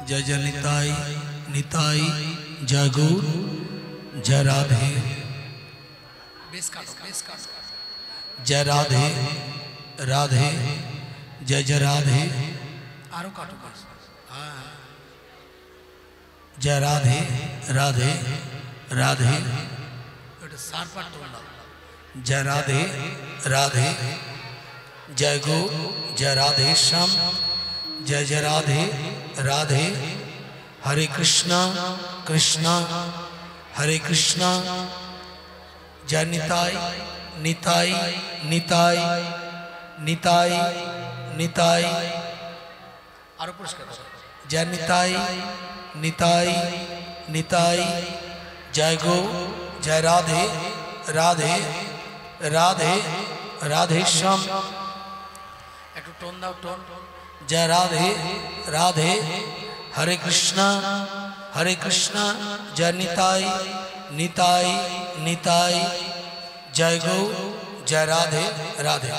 जय जय निताई निताई जय गौर जय राधे जय राधे राधे जय जय राधे जय राधे राधे राधे जय राधे राधे जय गो जय राधे श्याम जय जय राधे राधे हरे कृष्णा कृष्णा हरे कृष्णा जय निताई निताई निताई निताई निताई जय निताई निताई निताई जय गो जय राधे राधे राधे राधे श्याम जय राधे राधे हरे कृष्णा जय निताई निताई निताई जय गौ जय राधे राधे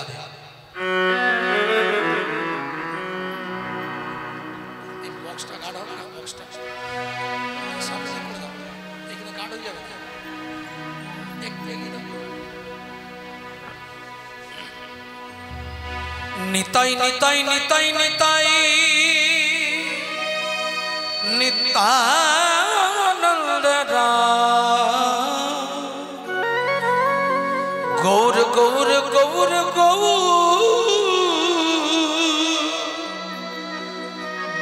निताई निताई निताई निताई नित्यानंद गौर गौर गौर गौर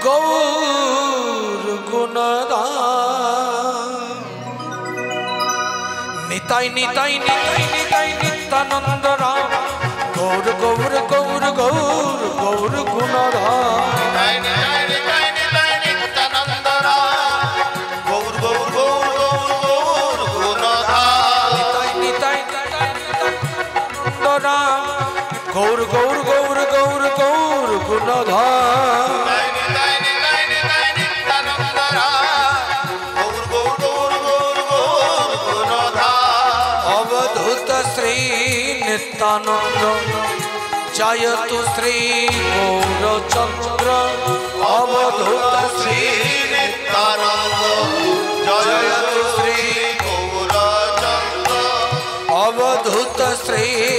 गौर गुणदान निताई निताई निताई निताई नित्यानंद राम गौर गौर गौर गौर गौर गुणधाम निताई निताई निताई निताई नित्यानंद राम गौर गौर गौर गौर गौर गुणधाम निताई निताई निताई नित्यानंद राम गौर गौर गौर गौर गौर गुणधाम निताई निताई निताई निताई नित्यानंद राम गौर गौर गौर गौर गौर गुणधाम अवधूत श्री नित्यानंद जयतु श्री गौरचंद्र अवधूत श्री नित्यानंद जयतु श्री गौरचंद्र अवधूत श्री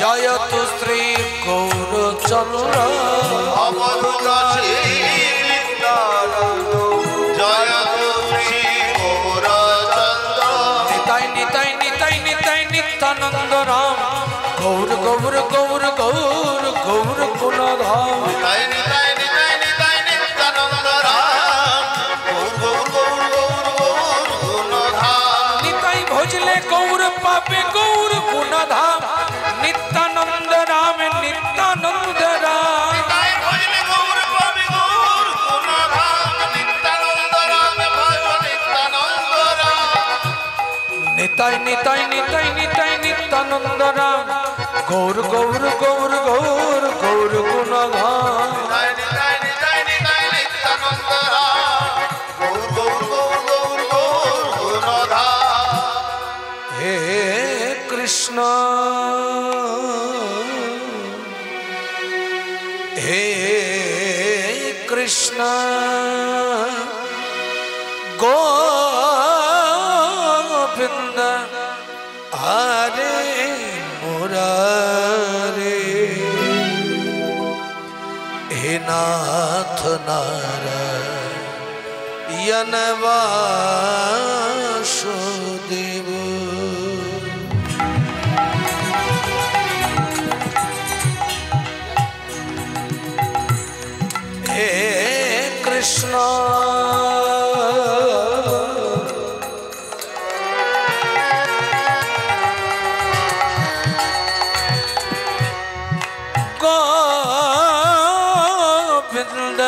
जयतु श्री गौरचंद्र अवधूत श्री नित्यानंद जयतु श्री गौरचंद्र निताय निताय निताय निताय नित्यानंद राम गौर गौर गौर गौर गौर गुणधाम निताय निताय निताय निताय नित्यानंद राम गौर गौर गौर गौर गौर गुणधाम निताय भोजले गौर पापे गौर गुणधाम नित्यानंद राम नित्यानंद राम निताय भोजले गौर पापे गौर गुणधाम नित्यानंद राम भज नित्यानंद राम निताय निताय निताय निताय नित्यानंद राम गौर गौर गौर गौर गौर गुणधाम निताय निताय निताय निताय नित्यानंद राम गौर गौर गौर गौर गौर गुणधाम हे कृष्ण हे कृष्ण गोविंद हरे मुरारे हे नाथ नारायण वासुदेव हे कृष्ण गोविंद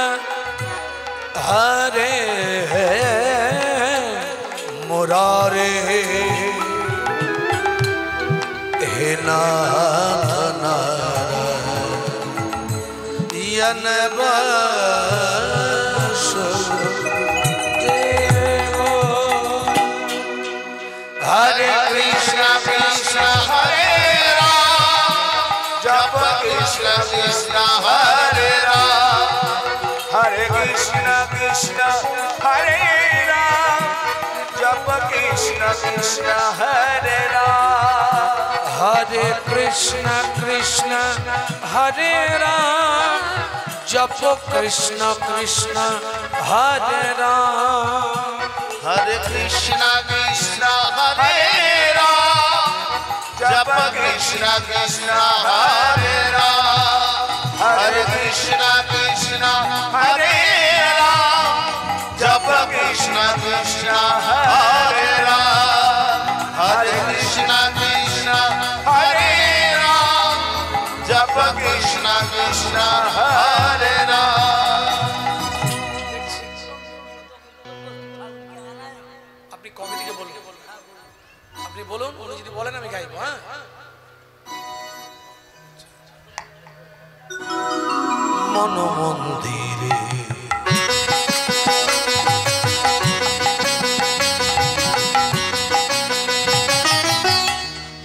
हरे मुरारे हे नाथ नारायण वासुदेव हरे कृष्ण कृष्ण हरे राम जप कृष्ण कृष्ण हरे राम हरे कृष्ण कृष्ण हरे राम जप कृष्ण कृष्ण हरे राम हरे कृष्ण कृष्ण हरे राम जप कृष्ण कृष्ण हरे राम हरे कृष्ण कृष्ण हरे राम जप कृष्ण कृष्ण हरे राम हरे कृष्ण कृष्ण हरे राम जप कृष्ण कृष्ण हरे राम हरे कृष्ण कृष्ण हरे राम जप कृष्ण कृष्ण हरे राम আপনি কমিটিকে বলুন আপনি বলুন উনি যদি বলেন আমি গাইবো হ্যাঁ মন মন্দিরে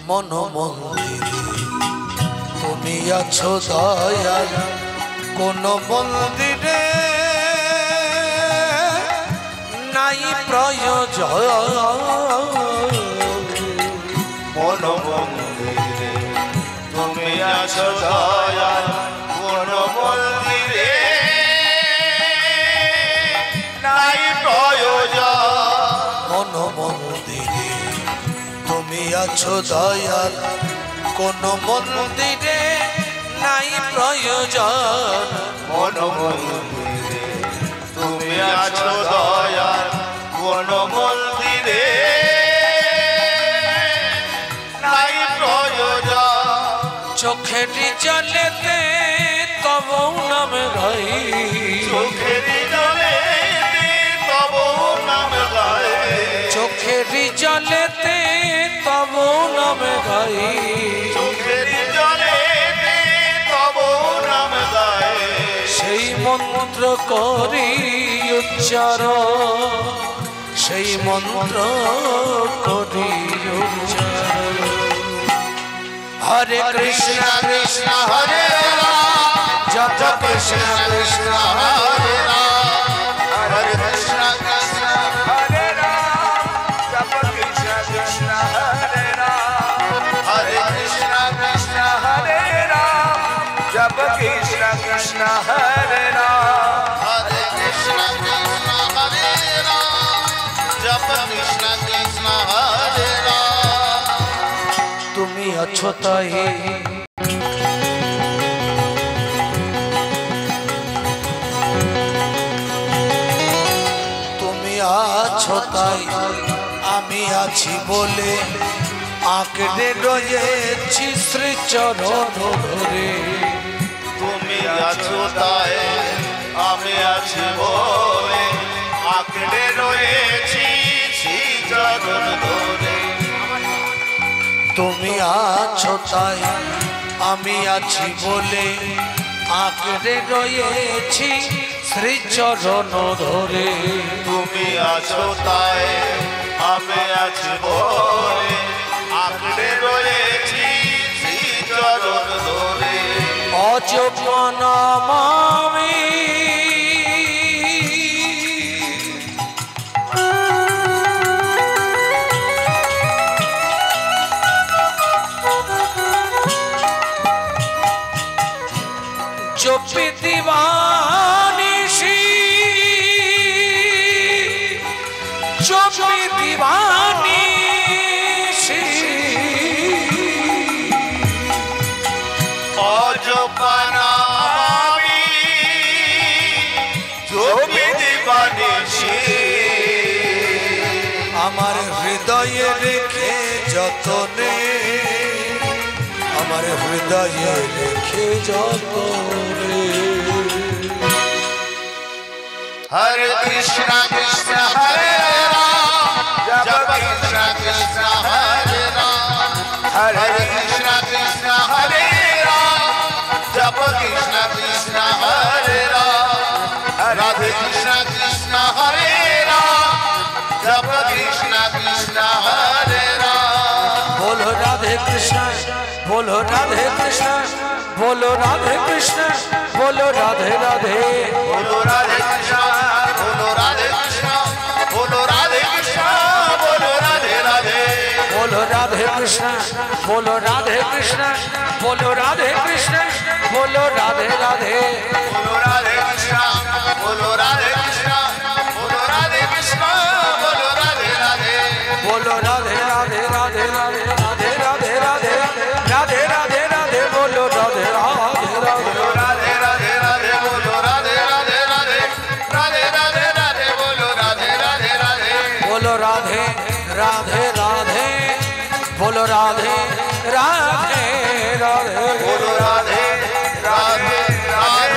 মন মন্দিরে তুমি আছো দয়াল কোন মন্দিরে নাই প্রয়োজন মন মন্দিরে তুমি আছো দয়াল কোন মন্দিরে নাই প্রয়োজন মন মন্দিরে তুমি আছো দয়াল কোন মন্দিরে নাই প্রয়োজন মন মন্দিরে তুমি আছো দয়াল কোন মন্দিরে নাই প্রয়োজন চোখের জলেতে তব নাম গাই চোখের জলে তব নাম গায় চোখের জলেতে তব নাম গাই চোখের জলে তব নাম গায় সেই মন্ত্র করি উচ্চারণ সেই মন্ত্র করি উচ্চারণ হরে কৃষ্ণ কৃষ্ণ হরে রাম জপ কৃষ্ণ কৃষ্ণ হরে রাম হরে কৃষ্ণ কৃষ্ণ হরে রাম জপ কৃষ্ণ কৃষ্ণ হরে রাম হরে কৃষ্ণ কৃষ্ণ হরে कृष्ण हरे राम हरे कृष्ण कृष्ण हरे राम जप कृष्ण कृष्ण हरे राम তুমি আছো তাই তুমি আছো তাই আমি আছি বলে আঁকড়ে রয়েছি শ্রী চরণ ধরে তুমি আছো তাই আমি আছি বলে আঁকড়ে রয়েছি শ্রী চরণ ধরে তুমি আছো তাই আমি আছি বলে আঁকড়ে রয়েছি শ্রী চরণ ধরে তুমি আছো তাই আমি আছি বলে আঁকড়ে রয়েছি শ্রী চরণ ধরে অজপনমামি চোপি দিবানিশি চোপি দিবানিশি অজপনমামি চোপি দিবানিশি আমার হৃদয়ে রেখে যতনে আমার হৃদয়ে রেখে যতনে हरे कृष्ण कृष्ण हरे राम जप कृष्ण कृष्ण हरे राम हरे कृष्ण कृष्ण हरे राम जप कृष्ण कृष्ण हरे राम राधे कृष्ण कृष्ण हरे राम जप कृष्ण कृष्ण हरे राम बोलो राधे कृष्ण बोलो राधे कृष्ण बोलो राधे कृष्ण बोलो राधे राधे बोलो राधे कृष्ण बोलो राधे कृष्ण बोलो राधे कृष्ण बोलो राधे राधे बोलो राधे कृष्ण बोलो राधे कृष्ण बोलो राधे कृष्ण बोलो राधे राधे बोलो राधे कृष्ण बोलो राधे कृष्ण बोलो राधे कृष्ण बोलो राधे राधे बोलो राधे राधे राधे राधे राधे राधे राधे राधे राधे राधे बोलो राधे राधे राधे बोलो राधे राधे राधे बोलो राधे राधे राधे राधे राधे राधे बोलो राधे राधे राधे बोलो राधे राधे राधे बोलो राधे राधे राधे बोलो राधे राधे राधे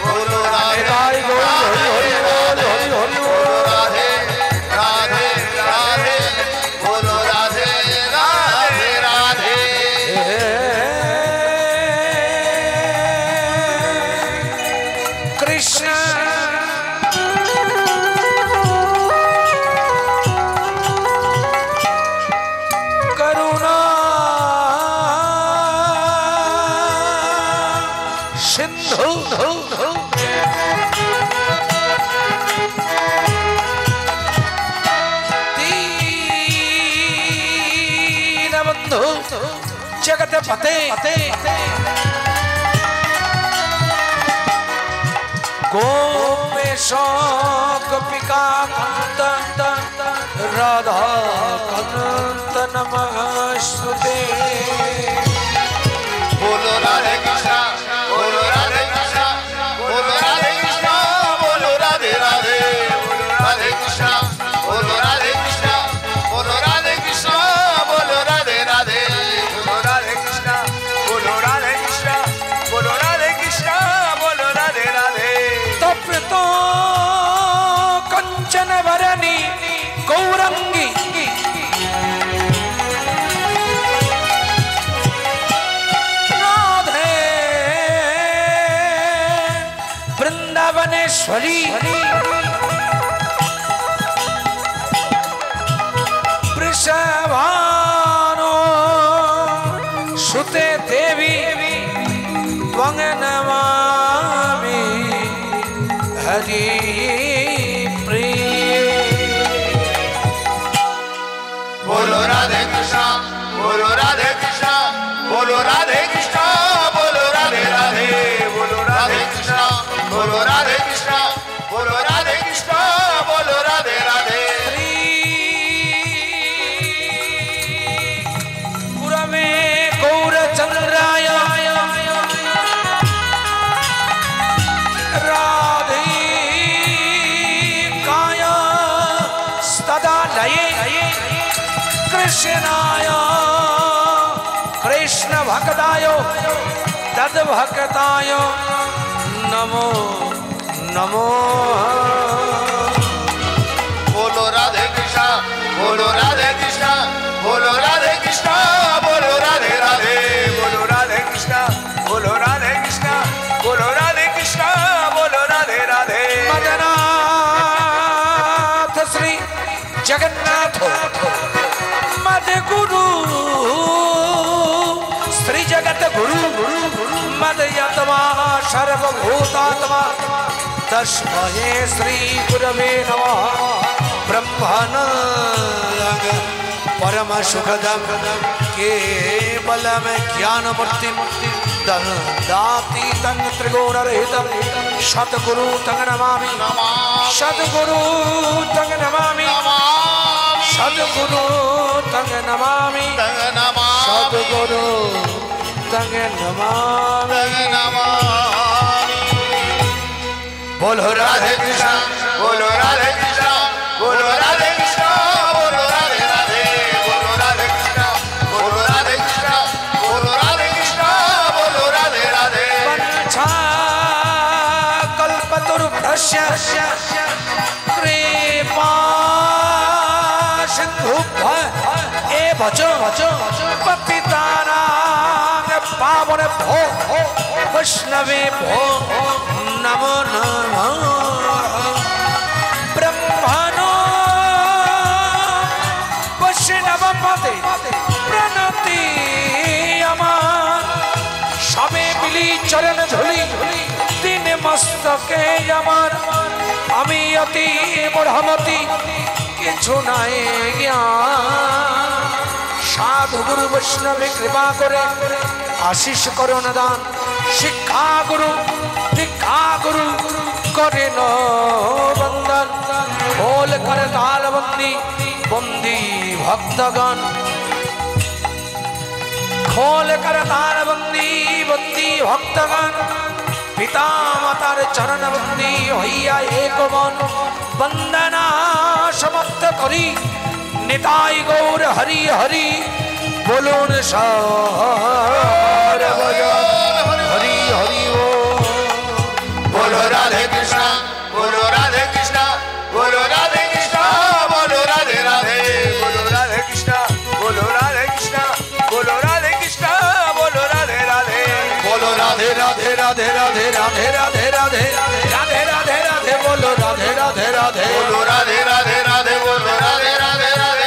बोलो राधे ताई गोरी हरि हरि बोल हरि हरि बोल राधे राधे राधे बोलो राधे राधे राधे कृष्ण करुणा सिंधु दीनबंधु जगत पते गोपेश गोपिका कांत राधा कांत नमस्ते बोलो राधे कृष्ण बोलो राधे कृष्ण बोलो राधे कृष्ण बोलो राधे राधे बोलो राधे कृष्ण बोलो राधे कृष्ण बोलो राधे कृष्ण बोलो राधे राधे बोलो राधे कृष्ण बोलो राधे कृष्ण बोलो राधे कृष्ण बोलो राधे राधे तप तो कंचन वरनी गौरंगी राधे वृंदावनेश्वरी वृषभानो सुते देवी त्वं नमामि हरि प्रिय बोलो राधे कृष्ण बोलो राधे कृष्ण बोलो राधे कृष्ण बोलो राधे राधे बोलो राधे राधे राधे गुरवे गौरचंद्राय राधिकाय सदा लये कृष्णाय कृष्ण भक्ताय तद भक्ताय नमो नमो बोलो राधे कृष्णा बोलो राधे कृष्णा बोलो राधे कृष्णा बोलो राधे राधे बोलो राधे कृष्णा बोलो राधे कृष्णा बोलो राधे कृष्णा बोलो राधे राधे मदनाथ श्री जगन्नाथ मद गुरु श्री जगत गुरु मद यत्मा सर्वभूतात्मा तस्मै श्री गुरवे नमः ब्रह्मानंद परम सुखदम केवलम ज्ञान मूर्ति दाति तंग त्रिगुण रहितम सतगुरु तंग नमामि सतगुरु तंग नमामि सतगुरु तंग नमामि सतगुरु तंग नमामि बोलो राधे कृष्णा बोलो राधे कृष्णा बोलो राधे कृष्णा बोलो राधे राधे बोलो राधे कृष्णा बोलो राधे कृष्णा बोलो राधे कृष्णा बोलो राधे राधे वंशा कल्पतरुभ्यस्य कृपा सिन्धुभ्यः एव च पतितानां पावनेभ्यो वैष्णवेभ्यो नमो नमः ब्रह्मणो वैष्णवपदे प्रणति আমার সবে মিলি চরণ ধুলি দিন মস্তকে আমার আমি অতি ব্রহ্মতি কিছু নাই জ্ঞান সাধু গুরু বৈষ্ণবে কৃপা করে আশিস করুন দান শিক্ষা গুরু দীক্ষা গুরু করে বন্দন খোল করে তাল বন্দি বন্দি ভক্তগণ खोल कर तार बंदी बंदी भक्तगण पिता मातार चरण बंदी हइया एक मन वंदना समाप्त करी निताई गौर हरि हरि बोलुन सार हरि हरि ओ बोलो राधे कृष्णा बोलो राधे कृष्णा बोलो राधे कृष्णा बोलो राधे राधे बोलो राधे कृष्णा बोलो राधे कृष्णा बोलो राधे कृष्णा बोलो राधे राधे बोलो राधे राधे राधे राधे राधे राधे राधे राधे राधे राधे बोलो राधे राधे राधे बोलो राधे राधे राधे बोलो राधे राधे राधे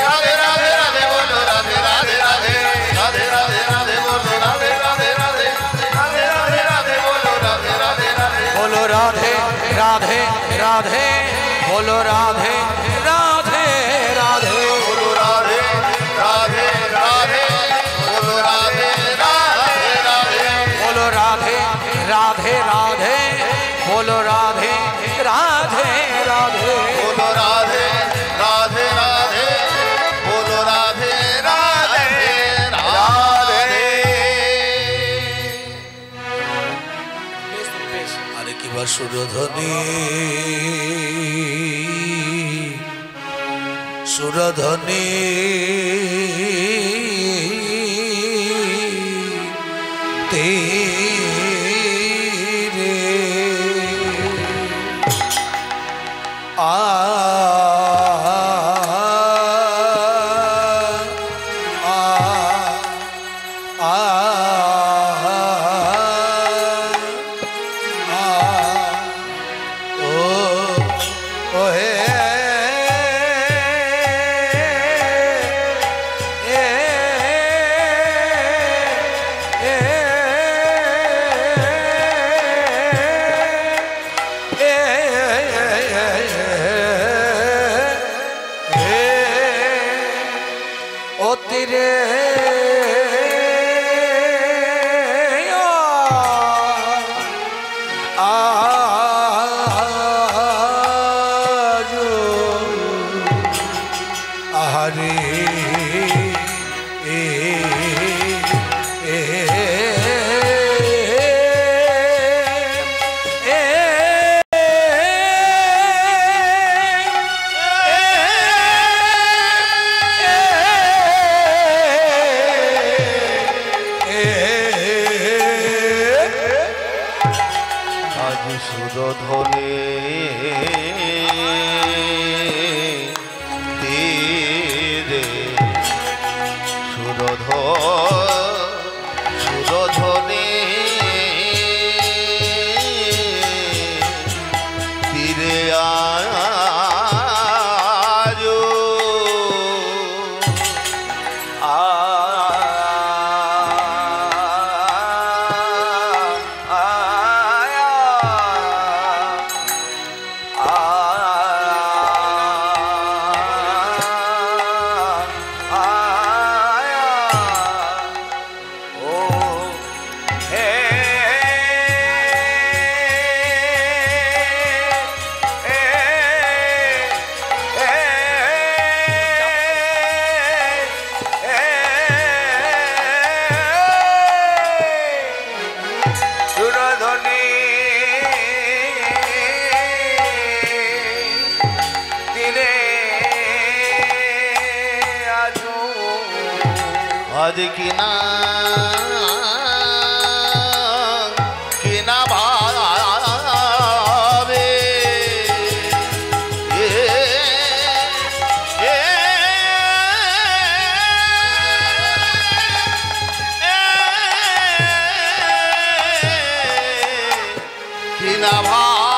राधे राधे राधे बोलो राधे राधे राधे राधे राधे राधे बोलो राधे राधे राधे राधे राधे राधे बोलो राधे राधे राधे बोलो राधे राधे राधे बोलो राधे राधे राधे बोलो राधे राधे राधे बोलो राधे राधे राधे बोलो राधे राधे राधे बोलो राधे राधे राधे बोलो राधे राधे राधे बोलो राधे राधे राधे আরে কি বা সুরধনী সুরধনী তেরে আ সুরধনে তীরে সুরধনে তীরে আজো আজ কিনা কিনা ভাবে কিনা ভাবে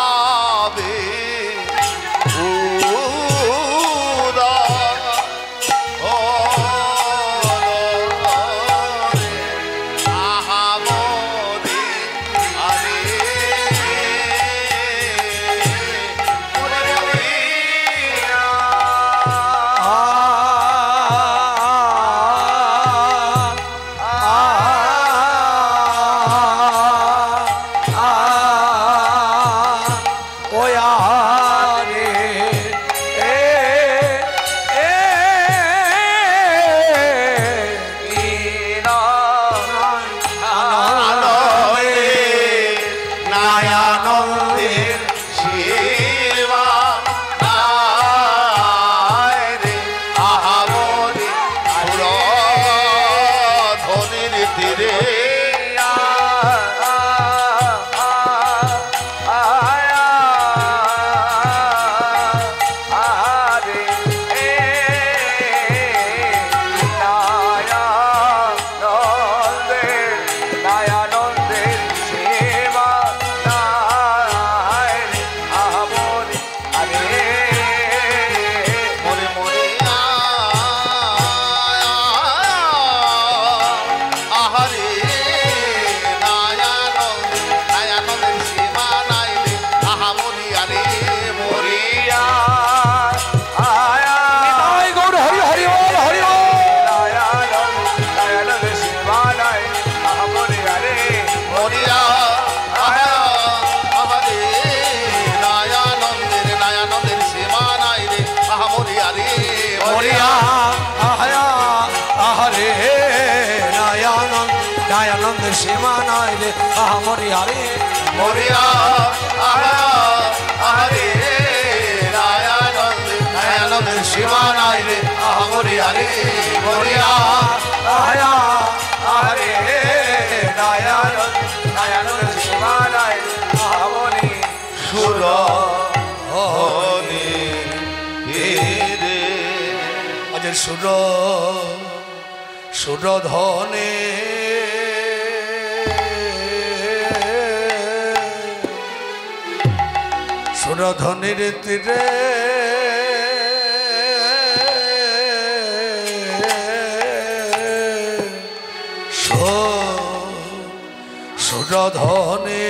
দয়ানন্দ সীমা নাই রে আহামরি আরে মরিয়া আহারে দয়ানন্দ সীমা নাই রে আহামরি আরে মরিয়া আহারে দয়ানন্দ সীমা নাই রে আহামরি সুর আজ সুরধনে সুরধনির তীরে সুরধনে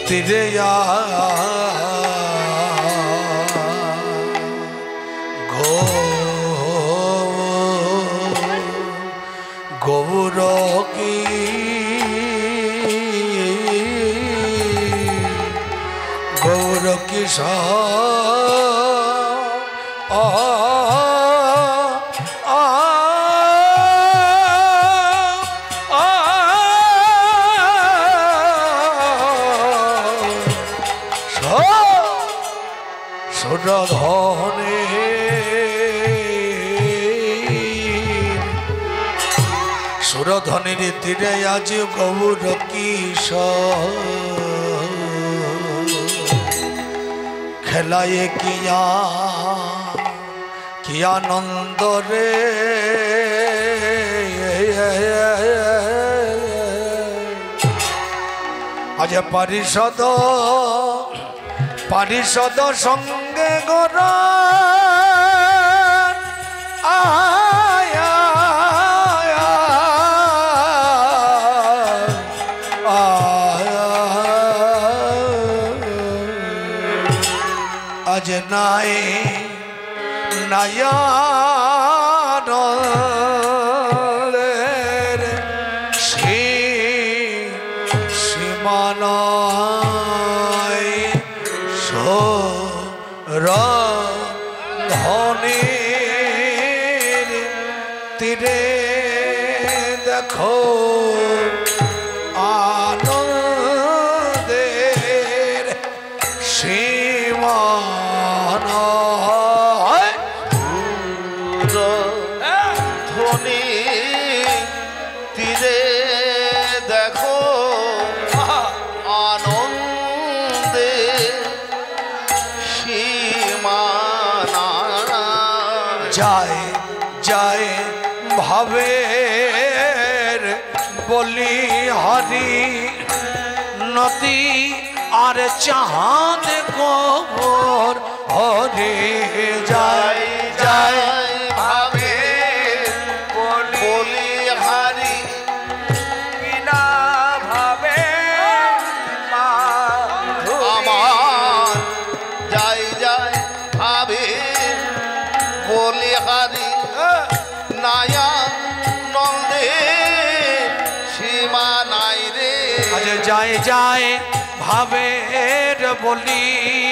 তীরে গৌর কি গৌর সুরধনে সুরধনির তীরে আজ গৌর কিশোর খেলায় কি আনন্দ রে আজ পারিষদ সঙ্গে গোর আজ নাই নয়ন সীমানায় সুরধনির তীরে দেখো আনন্দের সীমানায় সুরধনি তীরে দেখো আনন্দে সীমানা যায় যায় ভাবের বলি হরি নদী আর চাঁদ গোবর হরে যায় যায় ভাবে বলি হারি বিনা ভাবে আমার যাই যাই ভাবে বলি হারি নায়া নন্দে সীমা নাই রে আজ যায় যায় ভাবের বলি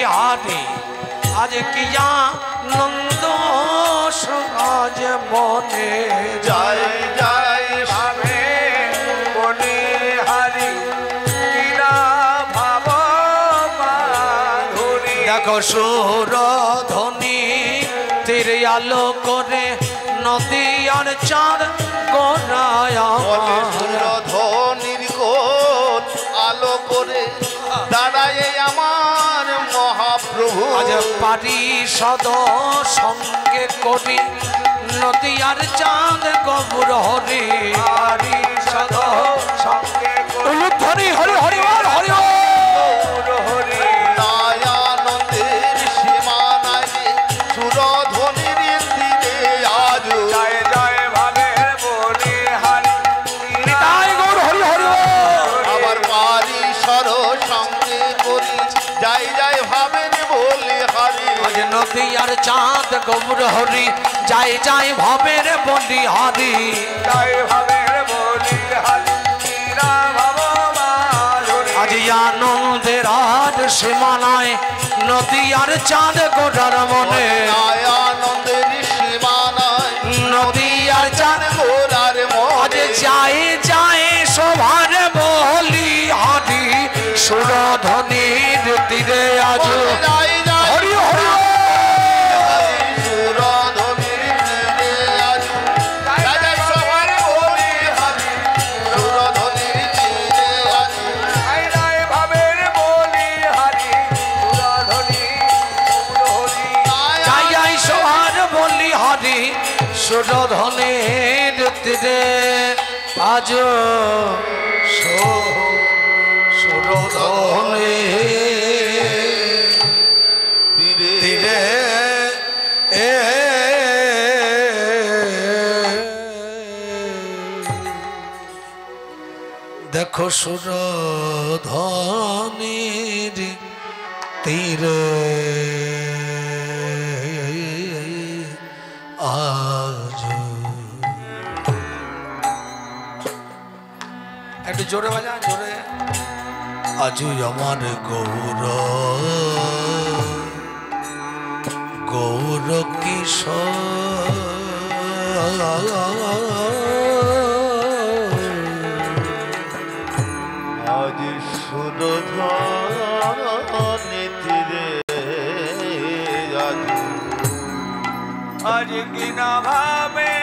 হারি আজ কিয়া নন্দ আজ মনে যাই যাই ভাবে বলি হারি কিনা ভাব মাধুরী দেখো সুরধনি তীর আলো করে নদী আর চাঁদ গোড়ায় সুরধনির কোট আলো করে দাঁড়ায় আমার মহাপ্রভু আজ পারিষদ সঙ্গে করি নদী আর চাঁদ গৌর হরি পারিষদ সঙ্গে হরি হরি হরি হরি হরি দয়ানন্দের সীমানায় সুরধনির তীরে আজ জয় জয় ভাবে বলি হরি নিতাই গৌর হরি হরি আবার পারিষদ সঙ্গে করি যাই যাই ভাবেন বলি হারি আজ নদী আর চাঁদ গৌর হরি যাই যাই ভাবের বলি হরি যাই ভাবেন বলি হারি কিনা ভাব মাধুরী আজ আনন্দের আর সীমানায় নদী আর চাঁদ গোড়ার মনে আনন্দের সীমানায় নদী আর চাঁদ গোরার আজ মনে যাই যাই সভার বলি হরি সুরধনির তীরে আজ যাই যাই হরি হরি সুরধনির তীরে আজ যাই যাই সবার বলি হারি সুরধনির তীরে আজ যাই যাই ভাবের বলি হারি সুরধনি হরি যাই যাই সভার বলি হরি সুরধনির তীরে আজ সুরধনির তীরে তীরে দেখো সুরধনির তীরে আজ একটু জোরে বাজা জোরে আজু আমার গৌর গৌর কিশোর আজ সুরধনি তীরে আজ আজ কিনা ভাবে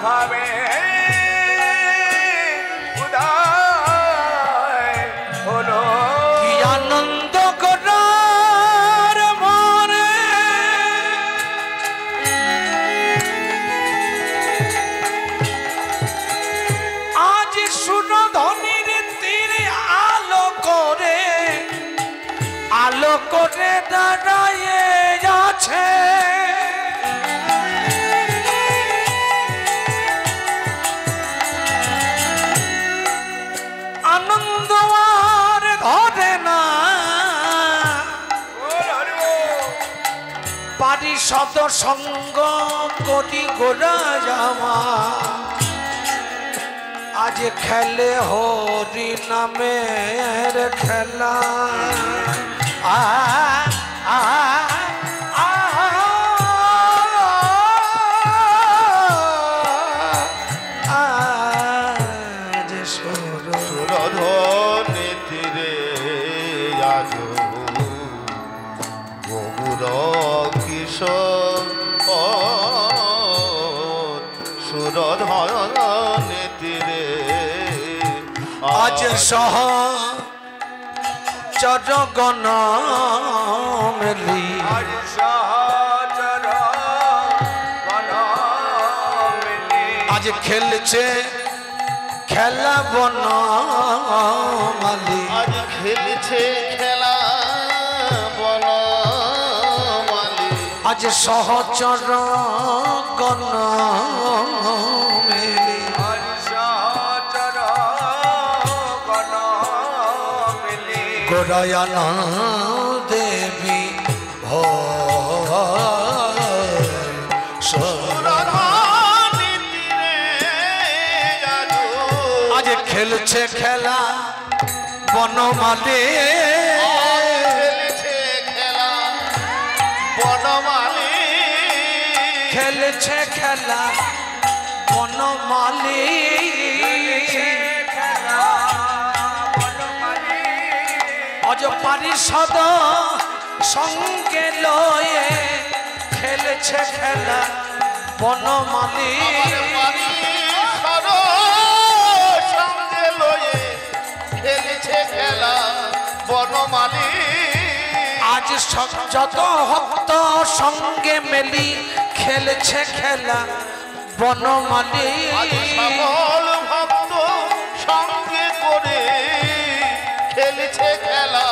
অভাবে উদয় হলো কি আনন্দ করার মনে আজ সুরধনির তীরে আলো করে দাঁড়ায়ে আছে আনন্দ আর ধরে না পারিষদ সঙ্গ করি গোরা জামা আজ খেলে হরি নামের খেলা সুরধনি তীরে আজ গৌর কিশোর সুরধনি তীরে আজ সহ চরগণ মেলি আজ সহচর বনমেলি আজ খেলছে খেলা বনমালী আজ খেলছে খেলা বনমালী আজ সহচর গণ মেলি আজ সহচর বনমেলি গোরায়ন দেবী সুরধনি তীরে আজ আজ খেলছে খেলা বনমালী খেলছে খেলা বনমালী খেলছে খেলা বনমালী অজ পারিষদ সঙ্গে লয়ে খেলছে খেলা বনমালী সঙ্গে লয়ে খেলছে খেলা বনমালী আজ যত ভক্ত সঙ্গে মেলি খেলছে খেলা বনমালী আজ সকল ভক্ত সঙ্গে করে খেলছে খেলা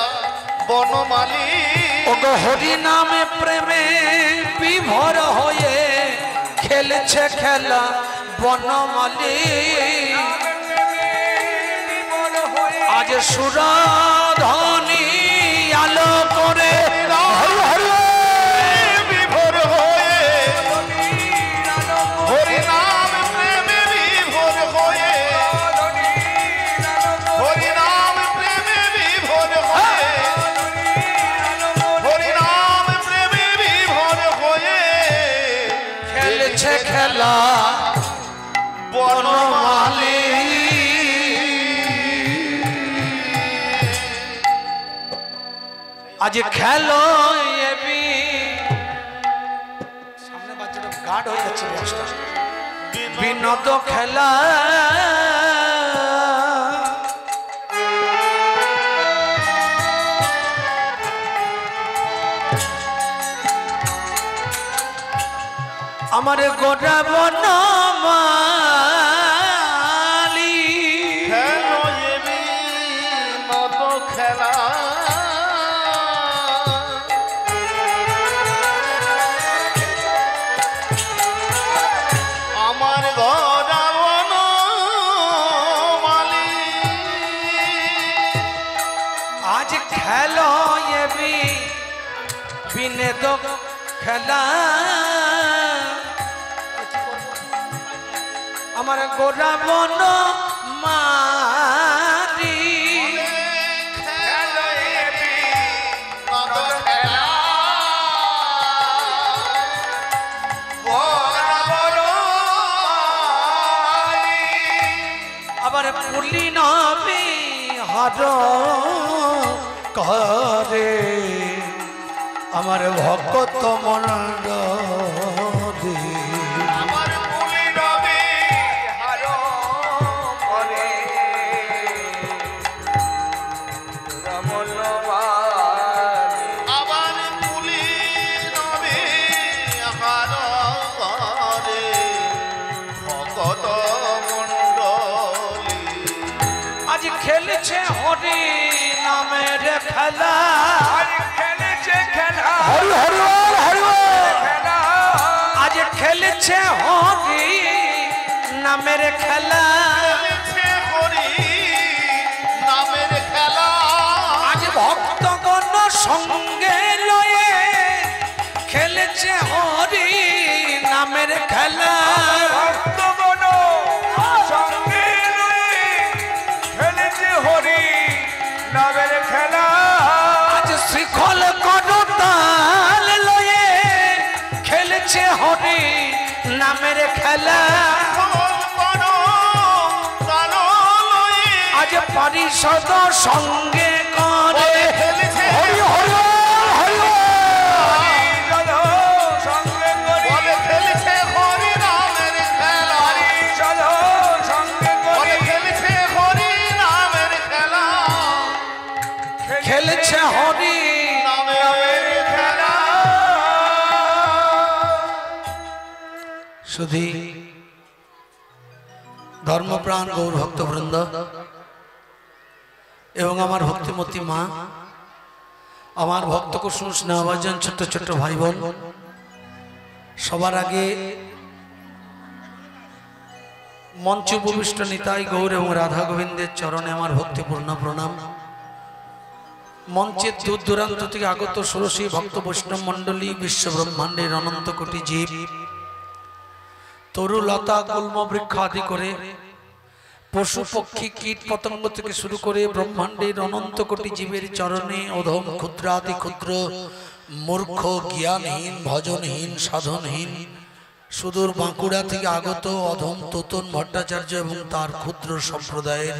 বনমালী ওগো হরি নামে প্রেমে বিভোর হয়ে খেলছে খেলা বনমালী আজ সুরধনি আলো করে বিভোর হয়ে হরি নাম প্রেমে বিভোর হয়ে হরি নাম প্রেমে বিভোর হয়ে হরি নাম প্রেমে বিভোর হয়ে খেলছে খেলা বনমালী আজ খেলো এবি সামনে বাচ্চাটা গার্ড হয়ে যাচ্ছে বক্সটা বিনোদ খেলা আমার গোটা বনমালী খেলো এবি মত খেলা আমার গড়া বনমালী আজ খেলো এবি বিনোদ খেলা আমার গোরা বন মারি খেলো এবি মত খেলা গড়া বনমালী আবার পুলি নবী হর করে আমার ভক্ত মন্ডলী আমার পুলি রবি খেলা খেলেছে খেলা হরি হরি বল হরি বল খেলা আজ খেলেছে হরি নামের খেলা খেলেছে হরি নামের খেলা আজ ভক্তগণ সঙ্গে লয়ে খেলেছে হরি নামের খেলা ভক্তগণ সঙ্গে লয়ে খেলেছে হরি নামের খেলা আজ শিখল করতাল লয়ে খেলেছে হরি নামের খেলা আজ পরিষদ সঙ্গে করে খেলেছে হরি হরি হরি সঙ্গে করে খেলেছে হরি নামের খেলা সঙ্গে করে খেলেছে হরি নামের খেলা খেলেছে হরি নামের খেলা শুধু ধর্মপ্রাণ গৌর ভক্তবৃন্দ এবং আমার ভক্তিমতী মা, আমার ভক্ত কুসুম স্নেহভাজন ছোট্ট ছোট্ট ভাই বোন, সবার আগে মঞ্চ উপবিষ্ট নিতাই গৌর এবং রাধা গোবিন্দের চরণে আমার ভক্তিপূর্ণ প্রণাম। মঞ্চের দূর দূরান্ত থেকে আগত ষোড়শী ভক্ত বৈষ্ণব মণ্ডলী, বিশ্ব ব্রহ্মাণ্ডের অনন্ত কোটি জীব, তরু লতা গুল্ম বৃক্ষ আদি করে পশু পক্ষী কীট পতঙ্গ থেকে শুরু করে ব্রহ্মাণ্ডের অনন্ত কোটি জীবের চরণে অধম ক্ষুদ্রাতি ক্ষুদ্র মূর্খ জ্ঞানহীন ভজনহীন সাধনহীন সুদূর বাঁকুড়া থেকে আগত অধম তোতন ভট্টাচার্য এবং তার ক্ষুদ্র সম্প্রদায়ের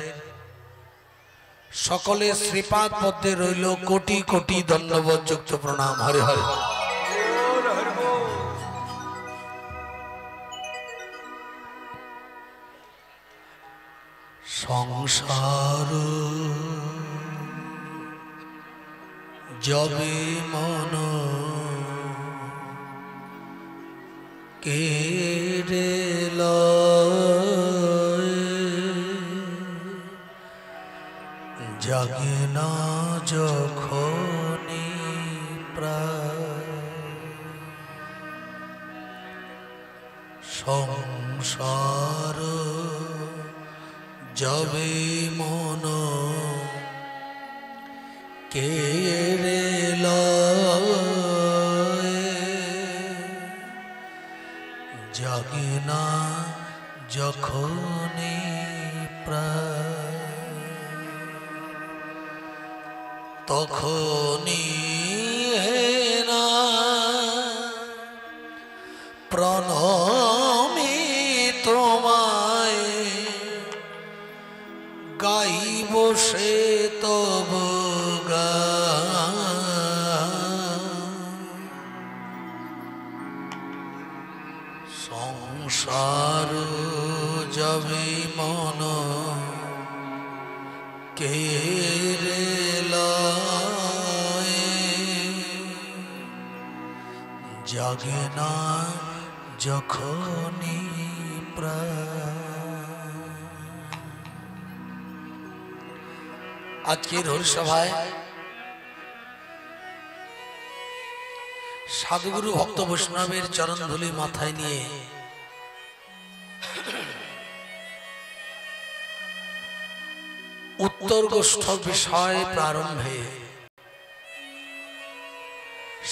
সকলে শ্রীপাদ পদ্মে রইল কোটি কোটি দণ্ডবত যুক্ত প্রণাম। হরে হরে। সংসার যবে মন কেড়ে লয় জাগে না যখনই প্রায় সংসার যবে মন কেড়ে লয় জাগে না যখনই প্রায় তখনই না প্রণমী তোমায় গাইব সে তব সংসার যাবে মন কেড়ে লয় জাগে না যখনই প্রায়। আজকের হরিসভায় সাধুগুরু ভক্ত বৈষ্ণবের চরণ ধুলি মাথায় নিয়ে উত্তর গোষ্ঠ বিষয় প্রারম্ভে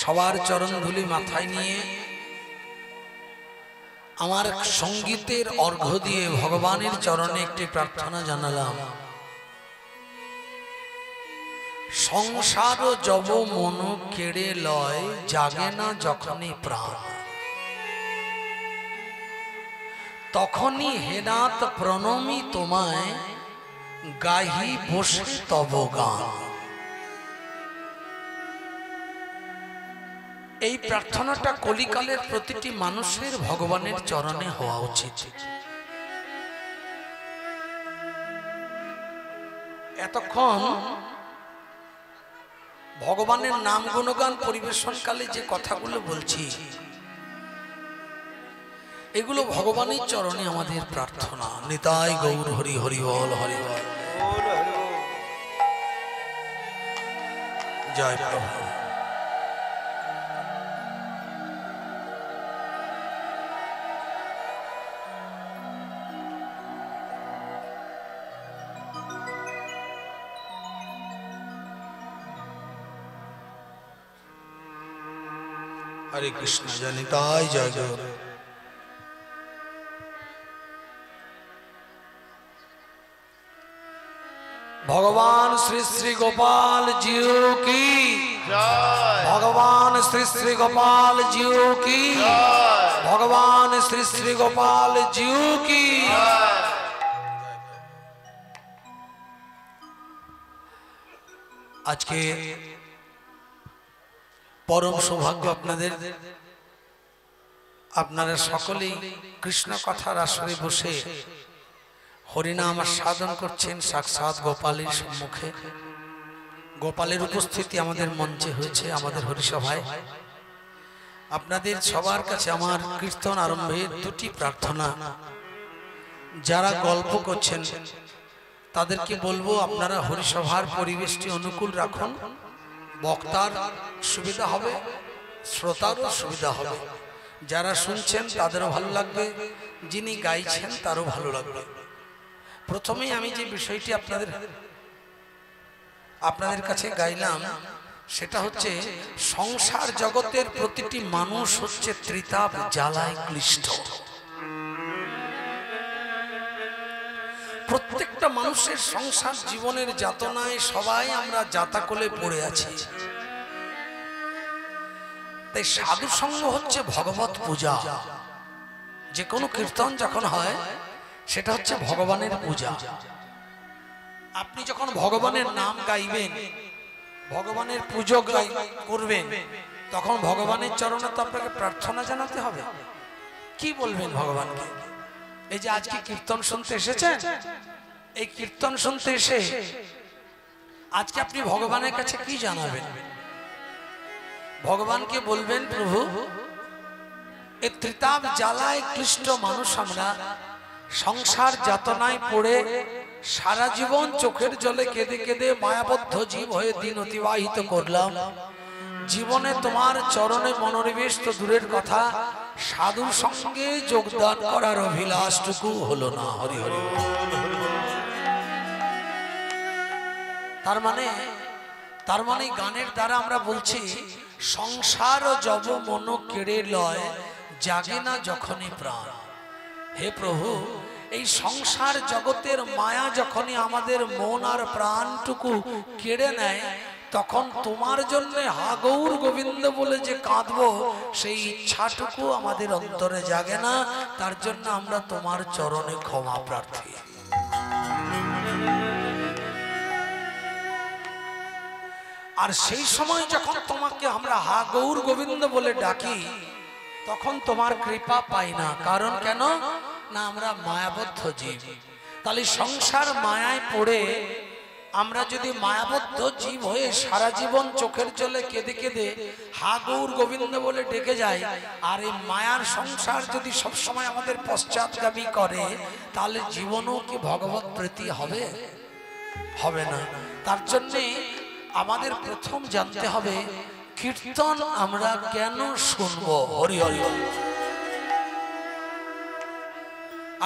সবার চরণ ধুলি মাথায় নিয়ে আমার সঙ্গীতের অর্ঘ্য দিয়ে ভগবানের চরণে একটি প্রার্থনা জানালাম। সংসার যব মন কেড়ে লয় জাগে না যখনই প্রাণ তখনই হেনাত প্রণমী তোমায় গাহি বসে তব গান। এই প্রার্থনাটা কলিকালের প্রতিটি মানুষের ভগবানের চরণে হওয়া উচিত। এতক্ষণ ভগবানের নাম গুণগান পরিবেশনকালে যে কথাগুলো বলছি এগুলো ভগবানের চরণে আমাদের প্রার্থনা। নিতাই গৌর হরি হরি বল হরি বল। জয় প্রভু। হরে কৃষ্ণ জানি তাই জয় জয়। भगवान श्री श्री गोपाल जी की जय। भगवान श्री श्री गोपाल जी की जय। भगवान श्री श्री गोपाल जी की। आज के परम सौभाग्य আপনাদের আপনারা সকলেই কৃষ্ণ কথার আসরে বসে হরিনাম সাধন করছেন সাক্ষাৎ গোপালের সম্মুখে। গোপালের উপস্থিতি আমাদের মঞ্চে হয়েছে আমাদের হরিসভায়। আপনাদের সবার কাছে আমার কীর্তন আরম্ভের দুটি প্রার্থনা। যারা গল্প করছেন তাদেরকে বলবো আপনারা হরিসভার পরিবেশটি অনুকূল রাখুন, বক্তার সুবিধা হবে, শ্রোতারও সুবিধা হবে। যারা শুনছেন তাদেরও ভালো লাগবে, যিনি গাইছেন তারও ভালো লাগবে। প্রথমেই আমি যে বিষয়টি আপনাদের কাছে গাইলাম সেটা হচ্ছে সংসার জগতের প্রতিটি মানুষ হচ্ছে ত্রিতাপ জ্বালায় ক্লিষ্ট। প্রত্যেকটা মানুষের সংসার জীবনের যাতনায় সবাই আমরা যাতাকলে পড়ে আছি। তাই সাধু সঙ্গ হচ্ছে ভগবত পূজা। যে কোনো কীর্তন যখন হয় সেটা হচ্ছে ভগবানের পূজা। আপনি যখন ভগবানের নাম গাইবেন, ভগবানের পুজো করবেন, তখন ভগবানের চরণে তো আপনাকে প্রার্থনা জানাতে হবে। কি বলবেন ভগবানকে? এই যে আজকে কীর্তন শুনতে এসেছেন, এই কীর্তন শুনতে এসে আজকে আপনি ভগবানের কাছে কি জানাবেন? ভগবানকে বলবেন, প্রভু এই ত্রিতাপ জ্বালায় ক্লিষ্ট মানুষ আমরা, সংসার যাতনায় পড়ে সারা জীবন চোখের জলে কেঁদে কেঁদে মায়াবদ্ধ জীব হয়ে দিন অতিবাহিত করলাম। জীবনে তোমার চরণে মনোনিবেশ তো দূরের কথা, সাধুর সঙ্গে যোগদান করার অভিলাষটুকু হলো না। হরি হরি। তার মানে গানের দ্বারা আমরা বলছি সংসার জব মন কেড়ে লয়, জাগে না যখনই প্রাণ। হে প্রভু, এই সংসার জগতের মায়া যখনই আমাদের মন আর প্রাণটুকু কেড়ে নেয়, তখন তোমার জন্য হা গৌর গোবিন্দ বলে যে কাঁদবো, সেই ইচ্ছাটুকু আমাদের অন্তরে জাগে না। তার জন্য আমরা তোমার চরণে ক্ষমা প্রার্থী। আর সেই সময় যখন তোমাকে আমরা হা গৌর গোবিন্দ বলে ডাকি, তখন তোমার কৃপা পাই না। কারণ কেন না, আমরা মায়াবদ্ধ জীব। তাহলে সংসার মায়ায় পড়ে আমরা যদি মায়াবদ্ধ জীব হয়ে সারা জীবন চোখের জলে কেঁদে কেঁদে হা গৌর গোবিন্দ বলে ডেকে যাই, আর এই মায়ার সংসার যদি সবসময় আমাদের পশ্চাৎগামী করে, তাহলে জীবনও কি ভগবত প্রীতি হবে? হবে না। তার জন্যে আমাদের প্রথম জানতে হবে কীর্তন আমরা কেন শুনবো। হরি হরি।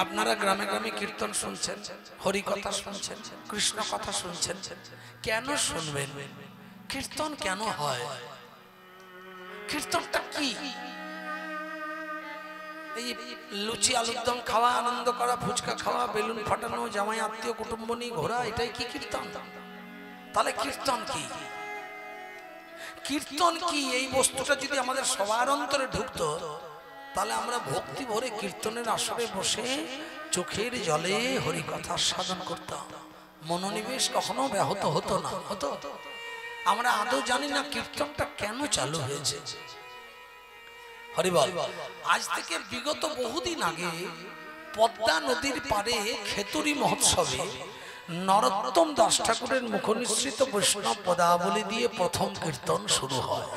আপনারা গ্রামে গ্রামে কীর্তন শুনছেন, হরি কথা শুনছেন, কৃষ্ণ কথা শুনছেন, কেন শুনবেন? কীর্তন কেন হয়? কীর্তনটা কি? এই লুচি আলুর দম খাওয়া, আনন্দ করা, ফুচকা খাওয়া, বেলুন ফাটানো, জামাই আত্মীয় কুটুম্ব নিয়ে ঘোরা, এটাই কি কীর্তন? তাহলে কীর্তন কি? কীর্তন কি? এই বস্তুটা যদি আমাদের সবার অন্তরে ঢুকতো, তাহলে আমরা ভক্তি ভরে কীর্তনের আসরে বসে চোখের জলে হরি কথা সাধন করতাম। মনোনিবেশ কখনো ব্যাহত হতো না। হতো? আমরা আদৌ জানি না কীর্তনটা কেন চালু হয়েছে। হরি বল। আজ থেকে বিগত বহুদিন আগে পদ্মা নদীর পারে খেতুরি মহোৎসবে নরোত্তম দাস ঠাকুরের মুখনিসৃত বৈষ্ণব পদাবলী দিয়ে প্রথম কীর্তন শুরু হয়।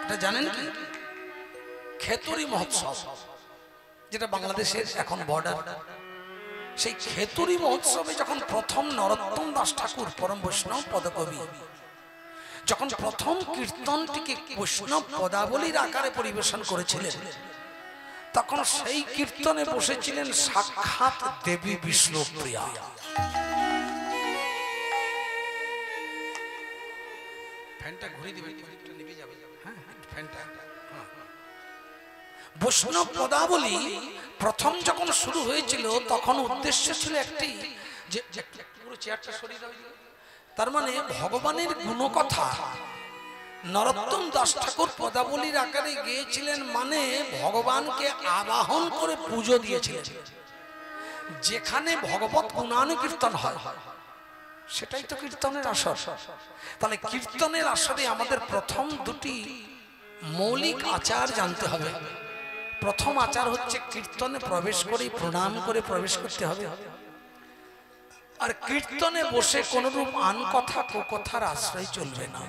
এটা জানেন কি? খেতুরি মহোৎসব, যেটা বাংলাদেশের এখন বর্ডার সেই খেতুরি মহোৎসবে যখন প্রথম নরোত্তম দাস ঠাকুর পরম বৈষ্ণব পদকবি যখন প্রথম কীর্তনটিকে বৈষ্ণব পদাবলীর আকারে পরিবেশন করেছিলেন, তখন সেই কীর্তনে বসেছিলেন সাক্ষাৎ দেবী বিষ্ণুপ্রিয়া। ফ্যানটা ঘুরিয়ে দিবেন, নিভে যাবে। হ্যাঁ, ফ্যানটা। বৈষ্ণব পদাবলী প্রথম যখন শুরু হয়েছিল তখন উদ্দেশ্য ছিল একটি, যে পুরো চেয়ারটা সরিয়ে দাও। তার মানে ভগবানের গুণকথা নরোত্তম দাস ঠাকুর পদাবলীর আকারে গেয়েছিলেন, মানে ভগবানকে আবাহন করে পুজো দিয়েছিলেন। যেখানে ভগবত গুণানুকীর্তন হয় সেটাই তো কীর্তনের আসর। তাহলে কীর্তনের আসরে আমাদের প্রথম দুটি মৌলিক আচার জানতে হবে। প্রথম আচার হচ্ছে কীর্তনে প্রবেশ করে প্রণাম করে প্রবেশ করতে হবে, আর কীর্তনে বসে কোনরূপ আন কথা কুকথার আশ্রয় চলবে না।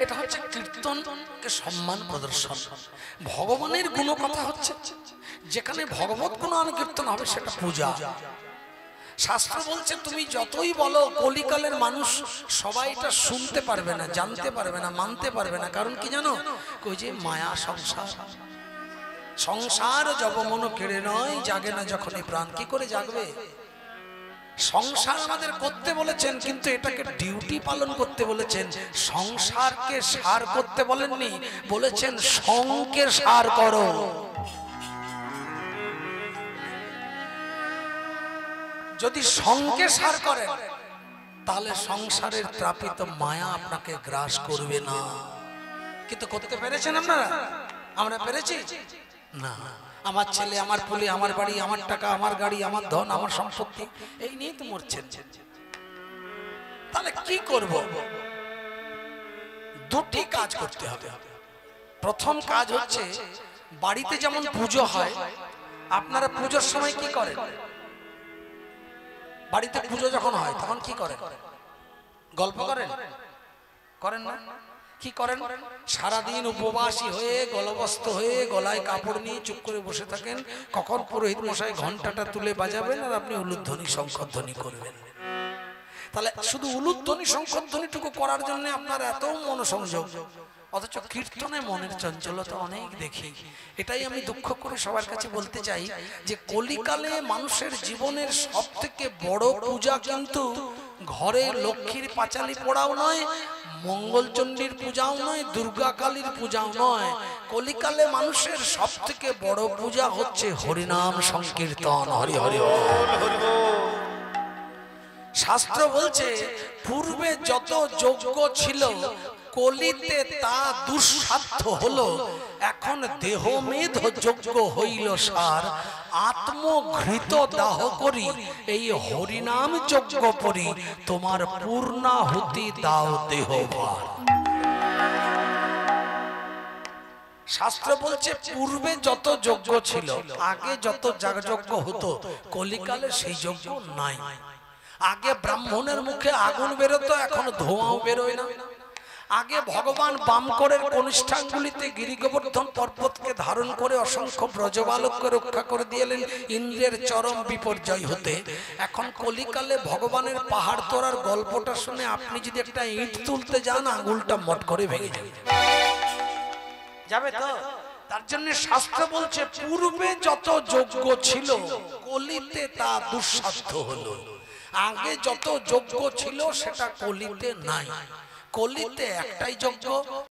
এটা হচ্ছে কীর্তনকে সম্মান প্রদর্শন। ভগবানের গুণকথা হচ্ছে যেখানে ভগবত গুণানুকীর্তন হবে সেটা পূজা। শাস্ত্র বলছে তুমি যতই বলো, কলিকালের মানুষ সবাই এটা শুনতে পারবে না, জানতে পারবে না, মানতে পারবে না। কারণ কি জানো? ওই যে মায়া সংসার, সংসার জবমন কেড়ে নয়, জাগে না যখনই প্রাণ। কি করে জাগবে? সংসার আমাদের করতে বলেছেন, কিন্তু এটাকে ডিউটি পালন করতে বলেছেন। সংসারকে সার করতে বলেননি, বলেছেন সংকে সার করো। যদি সংকে সার করেন তাহলে সংসারের ত্রাপিত মায়া আপনাকে গ্রাস করবে না। কিন্তু করতে পেরেছেন আপনারা? আমরা পেরেছি না। আমার ছেলে, আমার পুলে, আমার বাড়ি, আমার টাকা, আমার গাড়ি, আমার ধন, আমার সম্পত্তি, এই নিয়ে তো মরছেন। তাহলে কি করব? দুটি কাজ করতে হবে। প্রথম কাজ হচ্ছে, বাড়িতে যেমন পুজো হয়, আপনারা পুজোর সময় কি করেন? বাড়িতে পুজো যখন হয় তখন কি করেন? গল্প করেন? করেন না? কি করেন? সারাদিন উপবাসী হয়ে, গলবস্ত হয়ে, গলায় কাপড় নিয়ে চুপ করে বসে থাকেন। কখন পুরোহিত মশাই ঘন্টাটা তুলে বাজাবেন আর আপনি উলুধ্বনি শঙ্খধ্বনি করবেন। তাহলে শুধু উলুধ্বনি শঙ্খধ্বনিটুকু করার জন্য আপনার এত মনোসংযোগ, অথচ কীর্তনে মনের চঞ্চলতা অনেক দেখি। এটাই আমি দুঃখ করে সবার কাছে বলতে চাই যে কলিকালে মানুষের জীবনের সব থেকে বড় পূজা কিন্তু ঘরে লক্ষ্মীর পাঁচালি পড়াও নয়, মঙ্গলচণ্ডীর পূজাও নয়, দুর্গা কালীর পূজাও নয়। কলিকালে মানুষের সব থেকে বড় পূজা হচ্ছে হরিনাম সংকীর্তন। হরি হরি হরি। শাস্ত্র বলছে পূর্বে যত যজ্ঞ ছিল কলিতে তা দুঃসাধ্য হলো, এখন দেহমেধ যজ্ঞ হইল সার, আত্মঘৃত দাহ করি এই হরিনাম যজ্ঞ পরি, তোমার পূর্ণাহুতি দাও দেহভার। শাস্ত্র বলছে পূর্বে যত যজ্ঞ ছিল, আগে যত যাগযজ্ঞ হতো, কলিকালে সেই যজ্ঞ নাই। আগে ব্রাহ্মণের মুখে আগুন বেরোতো, এখন ধোঁয়াও বেরোয় না। আগে ভগবান বামকরের কনিষ্ঠাঙ্গুলিতে গিরিগোবর্ধন পর্বতকে ধারণ করে অসংখ্য ব্রজবালককে রক্ষা করে দিয়েলেন ইন্দ্রের চরম বিপর্যয় হতে। এখন কলিকালে ভগবানের পাহাড় তোরার গল্পটা শুনে আপনি যদি একটা ইট তুলতে যান, আঙুলটা মট করে ভেঙে যাবে তো। তার জন্য শাস্ত্র বলছে পূর্বে যত যজ্ঞ ছিল কলিতে তা দুঃসাধ্য হলো। আগে যত যজ্ঞ ছিল সেটা কলিতে নাই। কলিতে একটাই যজ্ঞ,